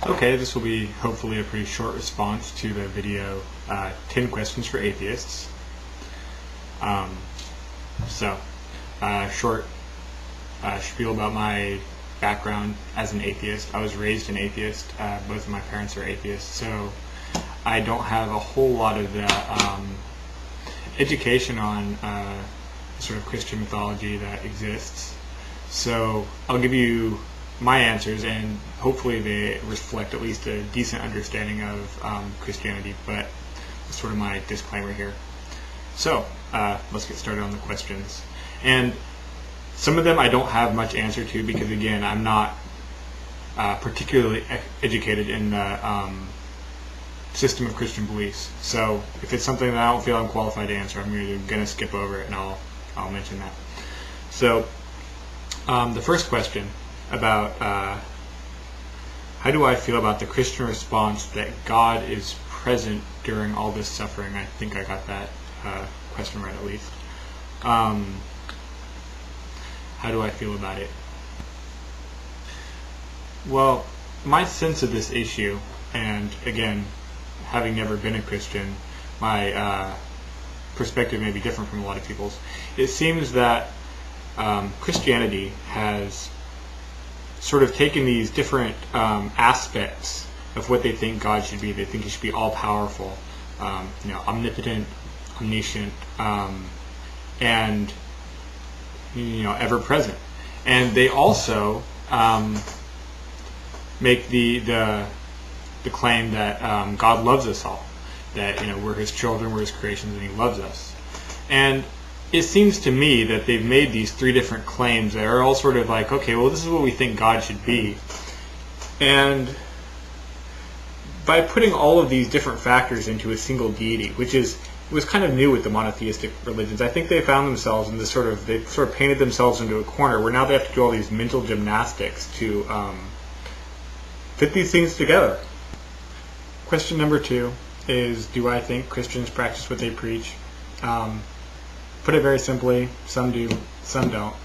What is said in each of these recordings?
Okay, this will be hopefully a pretty short response to the video 10 questions for atheists. Short spiel about my background as an atheist. I was raised an atheist. Both of my parents are atheists, so I don't have a whole lot of the education on sort of Christian mythology that exists. So I'll give you my answers, and hopefully they reflect at least a decent understanding of Christianity, but that's sort of my disclaimer here. So let's get started on the questions. And some of them I don't have much answer to because, again, I'm not particularly educated in the system of Christian beliefs. So if it's something that I don't feel I'm qualified to answer, I'm either going to skip over it and I'll mention that. So the first question about how do I feel about the Christian response that God is present during all this suffering. I think I got that question right at least. How do I feel about it? Well, my sense of this issue, and again, having never been a Christian, my perspective may be different from a lot of people's. It seems that Christianity has sort of taken these different aspects of what they think God should be. They think He should be all-powerful, omnipotent, omniscient, and ever-present. And they also make the claim that God loves us all, that we're His children, we're His creations, and He loves us. And it seems to me that they've made these three different claims that are all sort of like, okay, well, this is what we think God should be. And by putting all of these different factors into a single deity, which was kind of new with the monotheistic religions, I think they found themselves in this they sort of painted themselves into a corner where now they have to do all these mental gymnastics to fit these things together. Question number 2 is, do I think Christians practice what they preach? Put it very simply, some do, some don't.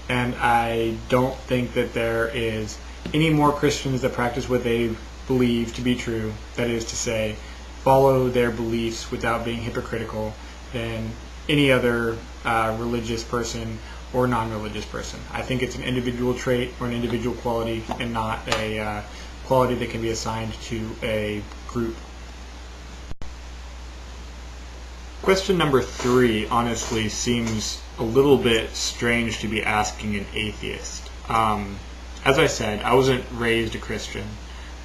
And I don't think that there is any more Christians that practice what they believe to be true, that is to say, follow their beliefs without being hypocritical, than any other religious person or non-religious person. I think it's an individual trait or an individual quality and not a quality that can be assigned to a group. Question number 3 honestly seems a little bit strange to be asking an atheist. As I said, I wasn't raised a Christian.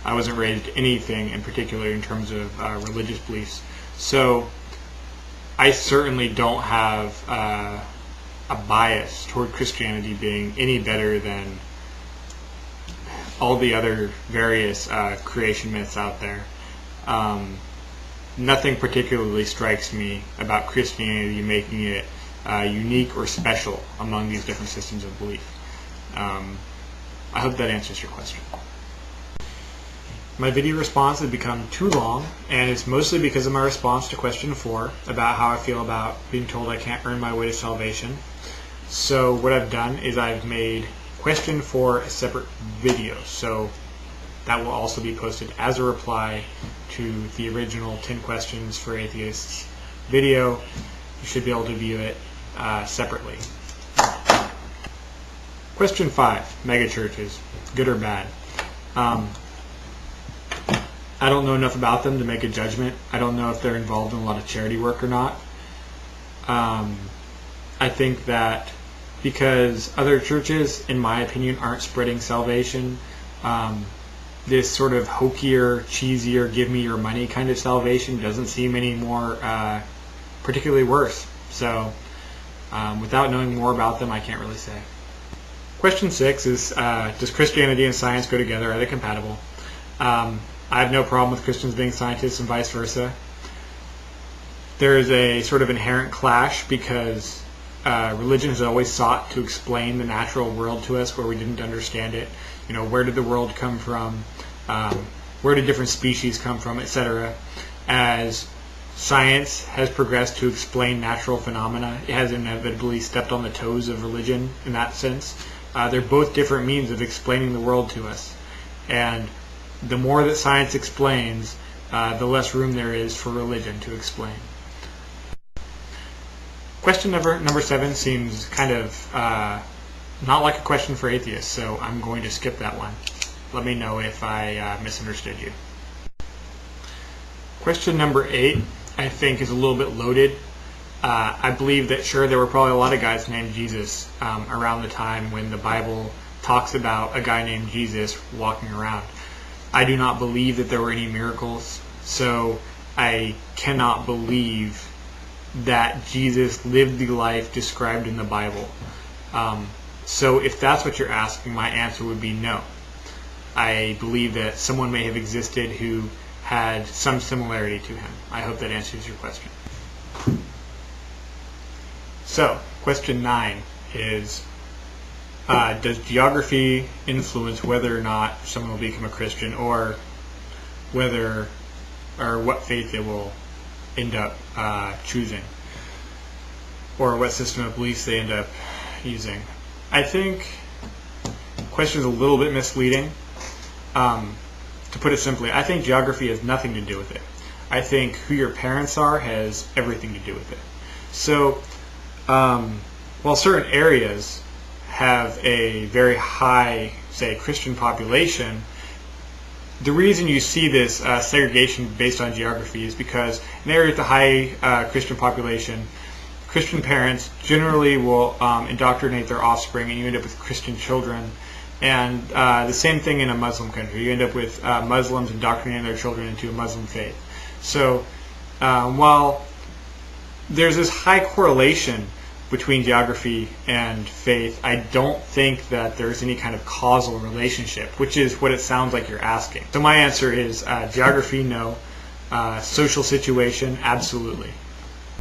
I wasn't raised anything in particular in terms of religious beliefs. So I certainly don't have a bias toward Christianity being any better than all the other various creation myths out there. Nothing particularly strikes me about Christianity making it unique or special among these different systems of belief. I hope that answers your question. My video response has become too long, and it's mostly because of my response to question 4 about how I feel about being told I can't earn my way to salvation. So what I've done is I've made question 4 a separate video, so that will also be posted as a reply to the original 10 questions for atheists video. You should be able to view it separately. Question 5, megachurches, good or bad? I don't know enough about them to make a judgment. I don't know if they're involved in a lot of charity work or not. I think that because other churches, in my opinion, aren't spreading salvation, this sort of hokier, cheesier, give me your money kind of salvation doesn't seem any more particularly worse. So without knowing more about them, I can't really say. Question 6 is, does Christianity and science go together? Are they compatible? I have no problem with Christians being scientists and vice versa. There is a sort of inherent clash because religion has always sought to explain the natural world to us where we didn't understand it. Where did the world come from? Where did different species come from, etc. As science has progressed to explain natural phenomena, it has inevitably stepped on the toes of religion in that sense. They're both different means of explaining the world to us. And the more that science explains, the less room there is for religion to explain. Question number 7 seems kind of not like a question for atheists, so I'm going to skip that one. Let me know if I misunderstood you. Question number 8, I think, is a little bit loaded. I believe that, sure, there were probably a lot of guys named Jesus around the time when the Bible talks about a guy named Jesus walking around. I do not believe that there were any miracles, so I cannot believe that Jesus lived the life described in the Bible. So if that's what you're asking, my answer would be no. I believe that someone may have existed who had some similarity to him. I hope that answers your question. So, question 9 is, does geography influence whether or not someone will become a Christian, or what faith they will end up choosing, or what system of beliefs they end up using? I think the question is a little bit misleading. To put it simply, I think geography has nothing to do with it. I think who your parents are has everything to do with it. So, while certain areas have a very high, say, Christian population, the reason you see this segregation based on geography is because in areas with a high Christian population, Christian parents generally will indoctrinate their offspring, and you end up with Christian children. And the same thing in a Muslim country. You end up with Muslims indoctrinating their children into a Muslim faith. So while there's this high correlation between geography and faith, I don't think that there's any kind of causal relationship, which is what it sounds like you're asking. So my answer is geography, no. Social situation, absolutely.